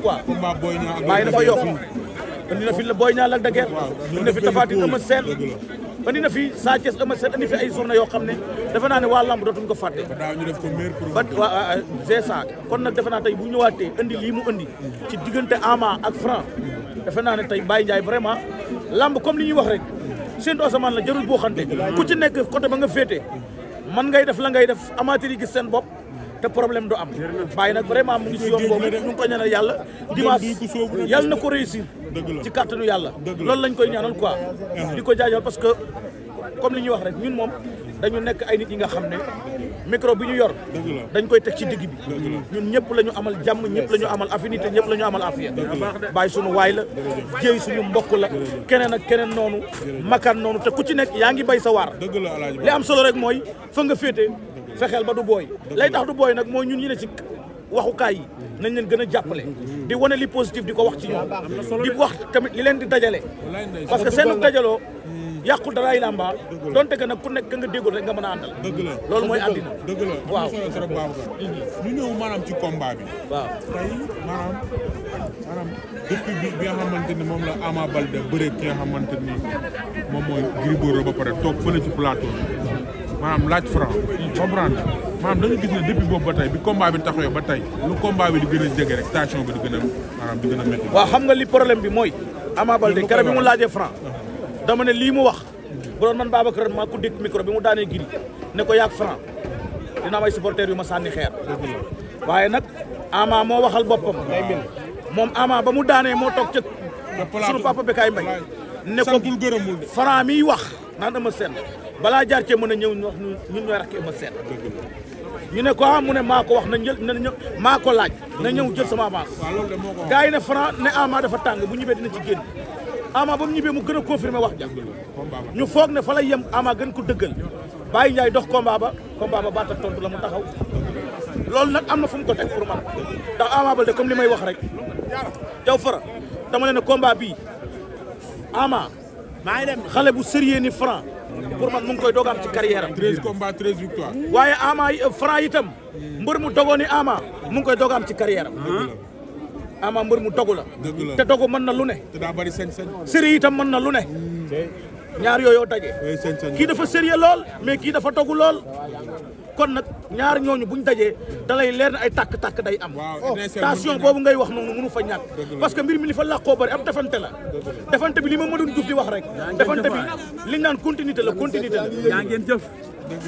quoi bàyyi na fa Yoff andi na fi la Boy Niang Lac de Guiers andi na fi Tapha Tine Eumeu Sène andi na fi Sa Thiès Eumeu Sène andi fi ay journée yoo xam ne defe naa ne waa lamb dootuñ ko fàtte ba waa c'est ça kon nag defe naa tey bu ñëwaatee andi lii mu andi ci diggante Ama ak Franc defe naa ne tey Baye Ndiaye vraiment lamb comme li ñuy wax rek seen asamaan la jarul boo xante ku ci nekk côté ba nga féete man ngay def la ngay def amateur yi gis seen bopp te problème du am Baye nag vraiment mu ngi si yoon boobu ñu ngi ko ñaanal yàlla dimanche yàlla na ko réussir ci kàttanu yàlla loolu lañ koy ñaanal quoi di ko jaajëfal parce que comme li ñuy wax rek ñun moom dañu nekk ay nit yi nga xam ne micro bi ñu yor dañ koy teg ci digg bi ñun ñëpp la ñu amal jàmm ñëpp la ñu amal affinité ñëpp la ñu amal affaire Baye suñu waay la jéey suñu mbokk la keneen ak keneen noonu makaan noonu te ku ci nekk yaa ngi bay sa waar li am solo rek mooy fa nga féete fexeel ba du booy lay tax du booy nag mooy ñun ñu ne ci waxukaay yi nañ leen gën a jàppale di wane li positif di ko wax ci ñoom di wax tamit li leen di dajale parce que seen dajaloo yàqul daraay lamba donte que nag ku nekk nga déggul rek nga mën a àndal loolu mooy àddina waaw ñu ñëw maanaam ci combat bi waaw tey maanaam depuis bi nga xamante ni moom la Ama Baldé bëre ki nga xamante ni moom mooy Gris Bordeaux ba pare toog fële ci plateau maanaam laaj Franc comprendre maanaam dañu gis ne depuis boobu ba tey bi combat bi taxawee ba tey lu combat bi di gën a jege rek tension bi di gën a maanaam di gën a métti. waaw xam nga li problème bi mooy Ama Baldé keroog bi mu laajee Franc dama ne lii mu wax bu doon man Babacar maa ko dégg micro bi mu daanee Gris ne ko yaag Franc dina am ay supporters yu ma sànni xeer waaye nag Ama moo waxal boppam moom Ama ba mu daanee moo toog ca sunu papa Bekaay Mbaye ne ko Franc miy wax naan Eumeu Sène balaa jaar cee mën a ñëw ñu wax ñun ñooy rakk Eumeu Sène ñu ne ko mu ne maa ko wax na jël na ñëw maa ko laaj na ñëw jël sama avance gars yi ne Franc ne Ama dafa tàng bu ñibbee dina ci génn Ama ba mu ñibbee mu gën a confirmer wax ja ñu foog ne fa lay yem Ama gën ko dëggal Baye Ndiaye dox combat ba baata tontu la mu taxaw loolu nag am na fu mu ko teg pour man ndax Ama Baldé comme li may wax rek jaw fara dama ne combat bii Ama maa ngi dem xale bu sérieux ni Franc pour man mu ngi koy doog am ci carrière am 13 combats 13 victoires waaye Ama Franc itam mbër mu dogoo ni Ama mu ngi koy doog am ci carrière am Ama mbër mu dogu la te dogu mën na lu ne te daa bari sañ-sañ sérieux itam mën na lu ne ñaar yooyu daje kii dafa sérieux lool mais kii dafa dogu lool kon nag ñaar ñooñu buñ dajee dalay leer na ay tàkk-tàkk day am tension boobu ngay wax noonu mënu fa ñàkk parce que mbir mi li fa làqoo bari ab defante la defante bi li ma mënul Diouf di wax rek defante bi liñ naan continuité la yaa ngeen jëf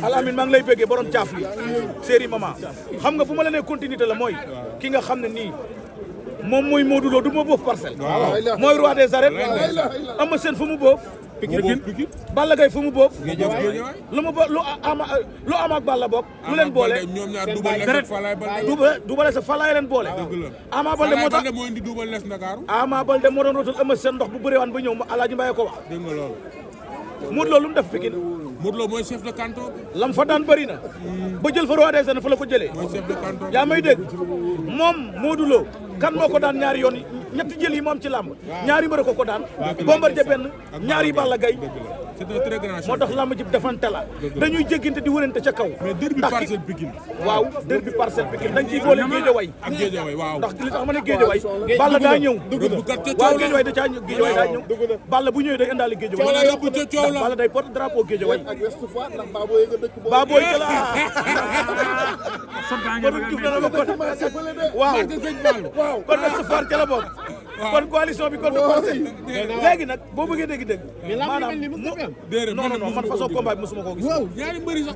Alamine maa ngi lay béggee borom caaf li série maman xam nga bu ma la nee continuité la mooy ki nga xam ne nii moom mooy Modou Lo du ma boof parcelle mooy roi des arènes Eumeu Sène fu mu boof Pikine Balla Gaye fu mu boof lu ama ak Balla bokk lu leen boole Double Less Falaye leen boole Ama Baldé moo tax Ama Baldé moo doon rotal Eumeu Sène ndox bu bëree waan ba ñëw Alaaji Mbaye ko wax Modou Lo lu mu def Pikine Modou Lo mooy chef de canton lam fa daan bëri na ba jël fa roi des arènes fa la ko jëlee yaa may dégg moom Modou Lo kan moo ko daan ñaari yoon ñetti jël yi moom ci làmb ñaari mbër ko daan Bombardier benn ñaari Balla Gaye c'est un très grand moo tax làmb ji defante la dañuy jégginte di wërante ca kaw mais derby Parcelles Pikine waaw derby Parcelles Pikine dañ ciy boole Guédiawaye ak Guédiawaye waaw ndax li tax ma ne Guédiawaye Balla daa ñëw waaw Guédiawaye da caa ñëw Guédiawaye daa ñëw Balla bu ñëwee day indaale Guédiawaye Balla day porte drapeau Guédiawaye Baboy ka la Modou Diouf dana ma kon waaw kon West Foire ca la bokk kon coalition bi kon du Parcelles léegi nag boo bëggee dégg-dégg maanaam non man façon combat bi mosuma koo gis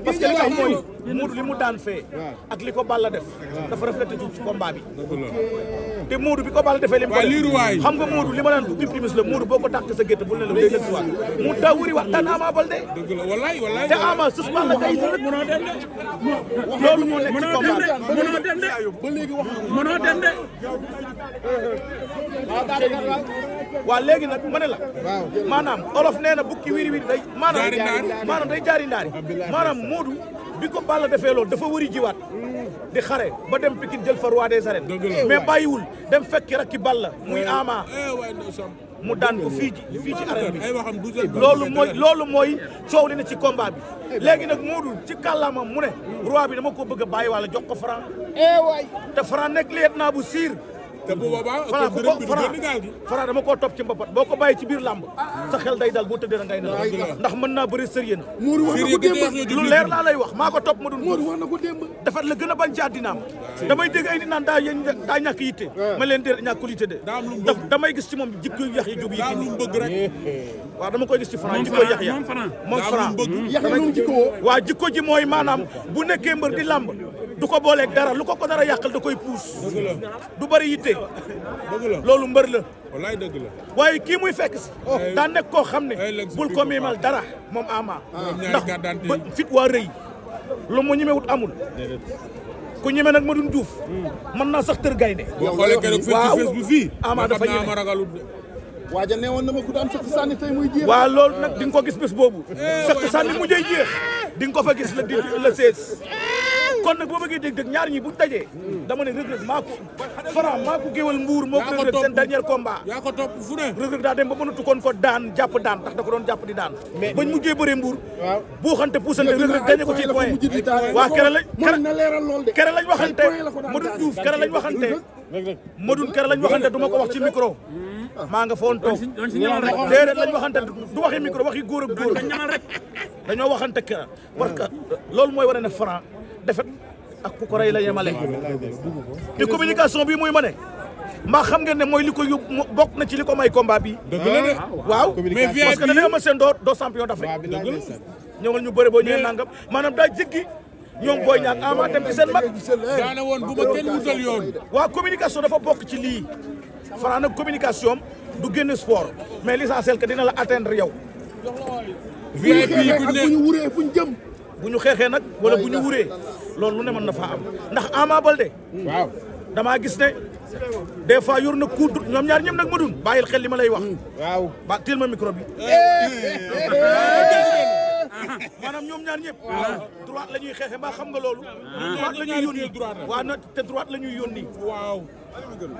parce que li tax mooy Modou li mu daan fee ak li ko Balla def dafa reflété ci combat bi te Modou bi ko Balla defee li mu ko def xam nga Modou li ma daan du primus la Modou boo ko dàq sa gétt bul ne la day leen si waat mu daa wuri wax daan Ama Baldé te Ama sus Balla Gaye loolu moo nekk ci combat ba léegi wax mënoo dem de waa léegi nag ma ne la maanaam olof nee na bukki wiri wiri day maanaam day jaari ndaari maanaam Modou bi ko Balla defee loolu dafa wëri jiwaat di xare ba dem Pikine jël fa roi des arènes mais bàyyiwul dem fekki rakki Balla muy Ama mu daan ko fii ci arène bi loolu mooy coow li ne ci combat bi léegi nag Modou ci kàllaamam mu ne roi bi dama ko bëgg a bàyyi wala jox ko Franc te Franc nekk lieutenant bu siir te bu boobaa Franc dama koo topp ci mbapat boo ko bàyyi ci biir làmb sa xel day dal boo tëddee da ngay nelaw ndax mën naa bëri sérieux na lu leer laa lay wax maa ko topp ma dun dafa la gën a bañ ci àddinaam damay dégg ay nit naan daa ñàkk yitte ma leen dee ñàkkul yitte de damay gis ci moom jikko yax yi jóg yi waaw dama koy gis ci Franc jikko yax ya moom Franc waaw jikko ji mooy maanaam bu nekkee mbër di làmb du ko booleeg dara lu ko dara yàqal da koy puus du bëri yitte loolu mbër la wallaay dëgg la waaye kii muy fekk si daa nekk koo xam ne bul ko miimal dara moom Ama ndax ba fit waa rëy lu mu ñemewut amul ku ñeme nag Madoune Diouf mën naa sax tër gaynde boo xoolee keroog face bi fii Ama dafa ñeme waaja ne woon na ma ku daan sëkk sànni tey muy jeex waaw loolu nag di nga ko gis bés boobu sëkk sànni mujjee jeex di nga ko fa gis le 16 kon nag boo bëggee dégg ñaar ñi bu dajee dama ne Reug Reug maa ko Franc maa ko géwal Mbuur moo ko Reug Reug seen dernier combat yaa ko topp fu ne Reug Reug daa dem ba mënatu koon ko daan jàpp daan tax da ko doon jàpp di daan bañ mujjee bëree Mbuur boo xante puusante Reug Reug dañe ko ci point waa kere lañ waxante Madoune Diouf kere lañ waxante Madoune kere lañ waxante du ma ko wax ci micro maa nga foon toog déedéet lañ waxante du waxi micro waxi góor ak góor dañoo waxante kera parce que loolu mooy wane ne Franc defet ak ku ko rey la yemale te communication bi muy ma ne mbaa xam ngeen ne mooy li ko yóbbu bokk na ci li ko may combat bi dëgg la de waaw parce que dañoo ama seen doo champion d'Afrique ñëwal ñu bëre boo ñëwee nangam maanaam daa jéggi ñoom Boy Niang Ama dem ci seen mag daana woon bu ma kenn wutal yoon waaw communication dafa bokk ci lii Franc nag communication du génn sport mais l'essentiel que dina la atteindre yow VIP bu ñu wuree fu ñu jëm bu ñu xeexee nag wala bu ñu wuree loolu lu ne mën na faa am ndax Ama Baldé waaw damaa gis ne des fois yor na coup ñoom ñaar ñëpp nag ma dun bàyyil xel li ma lay wax waaw ba teel ma micro bi maanaam ñoom ñaar ñëpp droite la ñuy xeexe mbaa xam nga loolu droite la ñuy yónni waaw na te droite la ñuy yónni waaw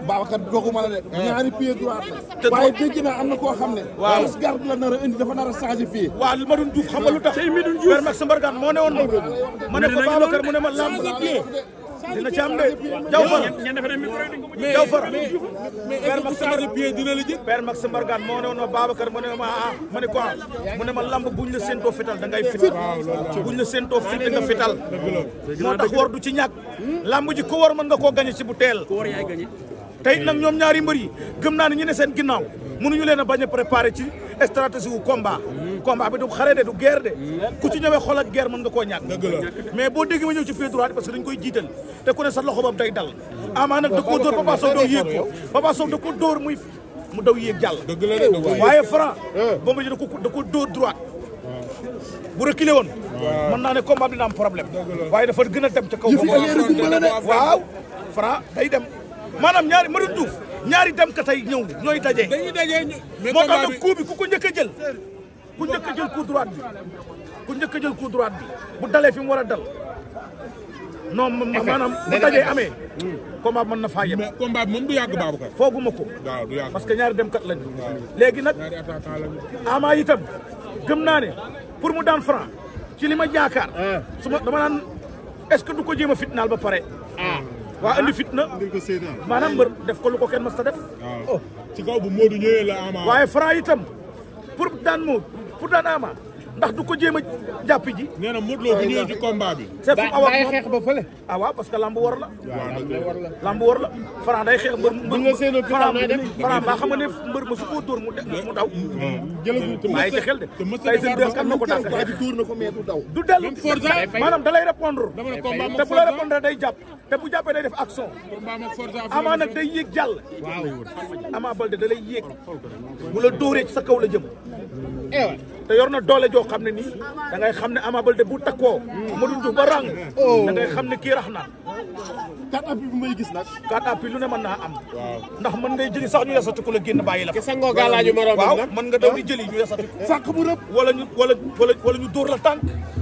Babacar dooguma la de ñaari pied droite la waaye dégg naa am na koo xam ne waaw garde la nar a indi dafa nar a changé pied waaw Madoune Diouf xam nga lu tax Père Max Mbargane moo ne woon ma ne ko Babacar mu ne ma lamb dina ci am de jaw fara jaw fara Père Max pied dina la jël Père Max Mbargane moo ne woon ma Babacar mu ne ma ma ne quoi mu ne ma lamb buñ la séentoo fital da ngay fit buñ la séentoo fit da nga fital moo tax war du ci ñàkk lamb ji ko war mën nga koo gañe ci bu teel tey nag ñoom ñaari mbër yi gëm naa ne ñu ne seen ginnaaw mënuñu leen a bañ a préparé ci stratégie wu combat bi du xare de du guerre de ku ci ñëwee xol ak guerre mën nga koo ñàkk mais boo déggee ma ñëw ci pied droit parce que dañ koy jiital te ku ne sa loxo boobu day dal Ama nag da koo dóor Papa Sow daw yéeg ko Papa Sow da ko dóor mu daw yéeg jàll waaye Franc Bombardier da ko dóor droit bu reculé woon mën naa ne combat bi dina am problème waaye dafa gën a dem ca kaw waaw Franc day dem maanaam ñaari Madoune Diouf ñaari dem ka tey ñëw ñooy daje. dañuy daje moo tax nag coup bi ku ko njëkk a jël ku njëkk a jël coup droite bi ku njëkk a jël coup droite bi bu dalee fi mu war a dal non maanaam bu dajee amee. combat mën na faa yem. mais combat bi moom du yàgg Babacar. fooguma ko. waaw du yàgg parce que ñaari dem kat lañu. léegi nag ñaari attaquant lañu. Ama itam gëm naa ne pour mu daan Franc ci li ma jaakaar. su ma dama naan est-ce que du ko jéem a fitnaal ba pare. waa andi fitna maanaam mbër def ko lu ko kenn mas ta def. waaw ci kaw bu Modou ñëwee la Ama. waaye Franc itam pour daan Modou pour daan Ama ndax du ko jéem a jàpp ji. nee na Modou Lo bu ñëwee ci combat bi. c'est pour awa bàyyi xeex ba fële. ah waaw parce que lamb war la. waaw lamb war la Franc day xeex mbër. bu nga séenoo Franc nooy def Franc ba xam nga ne mbër ma su ko dóor mu daw. jëlagul bàyyi ci xel de. tey seen deux kan na ko dàq xeex. dóor na ko mais du daw. du dellu maanaam da lay répondre. dama ne combat te bu la répondre day jàpp te bu jàppee day def action. combat ma Forza Ama nag day yéeg jàll. waaw. Ama Baldé da lay yéeg bu la dóoree ci sa kaw la jëm. te yor na doole joo xam ne nii da ngay xam ne Ama Baldé bu takkoo Modou Diouf ba rang da ngay xam ne kii rax na kat appi bi may gis nag. kat appi lu ne mën naa am ndax mën ngay jëli sax ñu yasati ku la génn bàyyi la sa ngoo gaalaaju morom waaw mën nga daw di jëli ñu yasati sàq bu rëb. wala ñu dóor la tànk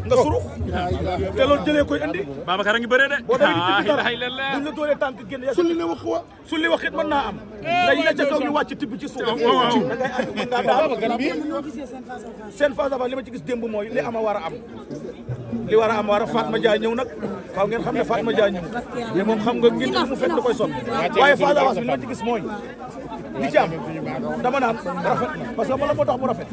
nga surux te loolu jëlee koy indi Babacar a ngi bëree de boo demee di tibb dara buñ la dóoree tànk génn yaa sulli ne wax wa sulli wax it mën naa am dañ la ca kaw ñu wàcc tibb ci suuf da ngay àgg mën ngaa daal seen face avant li ma ci gis démb mooy li ama war a am li war a am war a Fatma Dia ñëw nag faaw ngeen xam ne Fatma Dia ñëw mais moom xam nga ngir mu fekk da koy sonn waaye face avant bi li ma ci gis mooy li ci am dama naan rafet na parce que man la moo tax mu rafet